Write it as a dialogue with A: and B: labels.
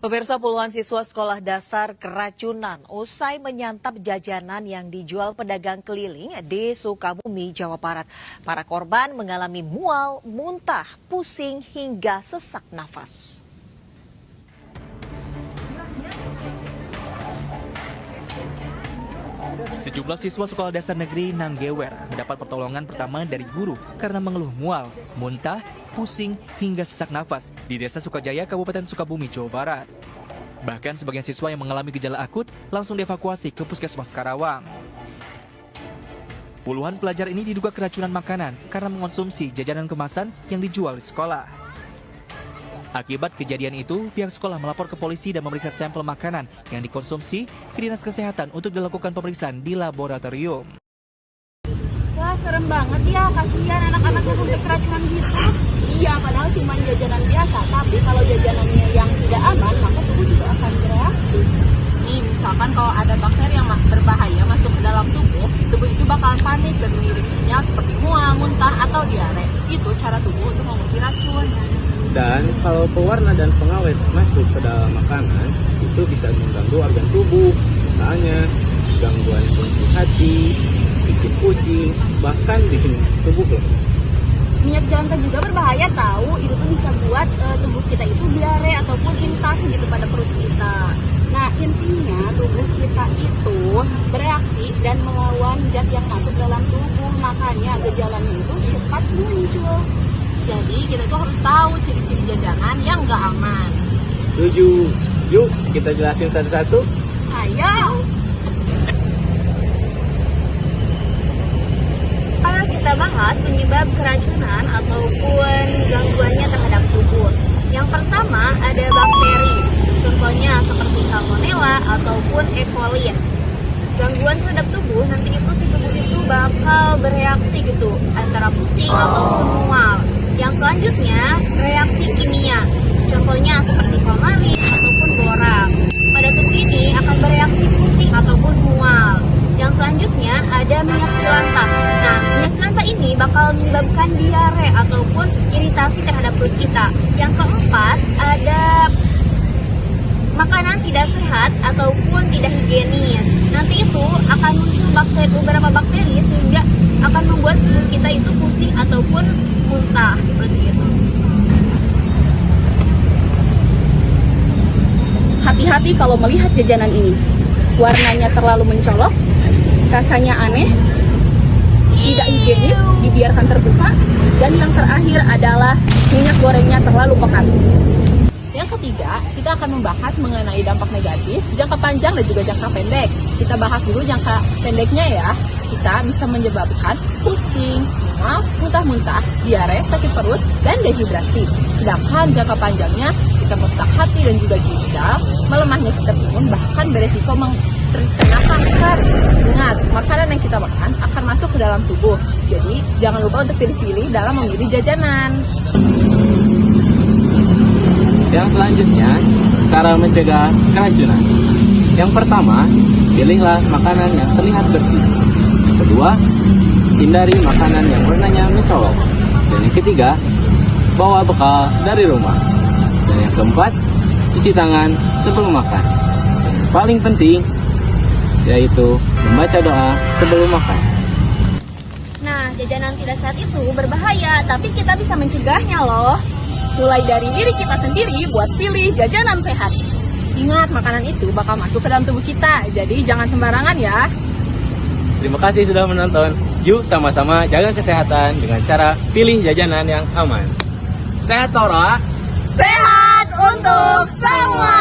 A: Pemirsa, puluhan siswa sekolah dasar keracunan usai menyantap jajanan yang dijual pedagang keliling di Sukabumi, Jawa Barat. Para korban mengalami mual, muntah, pusing hingga sesak nafas.
B: Sejumlah siswa sekolah dasar negeri Nanggewer mendapat pertolongan pertama dari guru karena mengeluh mual, muntah, pusing, hingga sesak nafas di Desa Sukajaya, Kabupaten Sukabumi, Jawa Barat. Bahkan sebagian siswa yang mengalami gejala akut langsung dievakuasi ke Puskesmas Karawang. Puluhan pelajar ini diduga keracunan makanan karena mengonsumsi jajanan kemasan yang dijual di sekolah. Akibat kejadian itu, pihak sekolah melapor ke polisi dan memeriksa sampel makanan yang dikonsumsi ke Dinas Kesehatan untuk dilakukan pemeriksaan di laboratorium.
C: Wah, serem banget ya, kasihan anak-anaknya sampai keracunan gitu. Iya, padahal cuma jajanan biasa, tapi kalau jajanannya yang tidak aman, maka tubuh juga akan bereaksi.
D: Nih, misalkan kalau ada bakteri yang berbahaya masuk ke dalam tubuh, tubuh itu bakalan panik dan mengirim sinyal seperti mual, muntah, atau diare. Itu cara tubuh untuk mengusir racun.
E: Dan kalau pewarna dan pengawet masuk ke dalam makanan, itu bisa mengganggu organ tubuh, misalnya gangguan fungsi hati, bikin pusing, bahkan bikin tubuh lemas.
C: Minyak jantan juga berbahaya tahu, itu tuh bisa buat tubuh kita itu diare ataupun intasi gitu pada perut kita. Nah, intinya tubuh kita itu bereaksi dan melawan zat yang masuk dalam tubuh, makanya gejalanya itu cepat muncul.
D: Jadi kita tuh harus tahu ciri-ciri jajanan yang nggak aman.
E: Setuju. Yuk, kita jelasin satu-satu.
C: Ayo! Kalau kita bahas penyebab keracunan ataupun gangguannya terhadap tubuh. Yang pertama ada bakteri, contohnya seperti salmonella ataupun E. coli. Gangguan terhadap tubuh, nanti itu si tubuh itu bakal bereaksi gitu, antara pusing ataupun mual. Yang selanjutnya, reaksi kimia, contohnya seperti formalin ataupun boraks. Pada tubuh ini akan bereaksi pusing ataupun mual. Yang selanjutnya ada minyak jelantah. Nah, minyak jelantah ini bakal menyebabkan diare ataupun iritasi terhadap perut kita. Yang keempat ada makanan tidak sehat ataupun tidak higienis. Nanti itu akan muncul beberapa bakteri sehingga akan membuat tubuh kita itu pusing ataupun muntah seperti itu.
F: Hati-hati kalau melihat jajanan ini. Warnanya terlalu mencolok, rasanya aneh, tidak higienis, dibiarkan terbuka, dan yang terakhir adalah minyak gorengnya terlalu pekat.
D: Yang ketiga, kita akan membahas mengenai dampak negatif, jangka panjang dan juga jangka pendek. Kita bahas dulu jangka pendeknya ya. Kita bisa menyebabkan pusing, mual, muntah-muntah, diare, sakit perut, dan dehidrasi. Sedangkan jangka panjangnya bisa merusak hati dan juga ginjal, melemahnya sistem imun, bahkan beresiko terkena kanker. Ingat, makanan yang kita makan akan masuk ke dalam tubuh. Jadi, jangan lupa untuk pilih-pilih dalam memilih jajanan.
E: Yang selanjutnya, cara mencegah keracunan. Yang pertama, pilihlah makanan yang terlihat bersih. Yang kedua, hindari makanan yang warnanya mencolok. Dan yang ketiga, bawa bekal dari rumah. Dan yang keempat, cuci tangan sebelum makan. Dan yang paling penting, yaitu membaca doa sebelum makan.
C: Nah, jajanan tidak sehat itu berbahaya, tapi kita bisa mencegahnya loh. Mulai dari diri kita sendiri buat pilih jajanan sehat.
D: Ingat, makanan itu bakal masuk ke dalam tubuh kita, jadi jangan sembarangan ya.
E: Terima kasih sudah menonton. Yuk sama-sama jaga kesehatan dengan cara pilih jajanan yang aman. Sehat Tora.
C: Sehat untuk semua!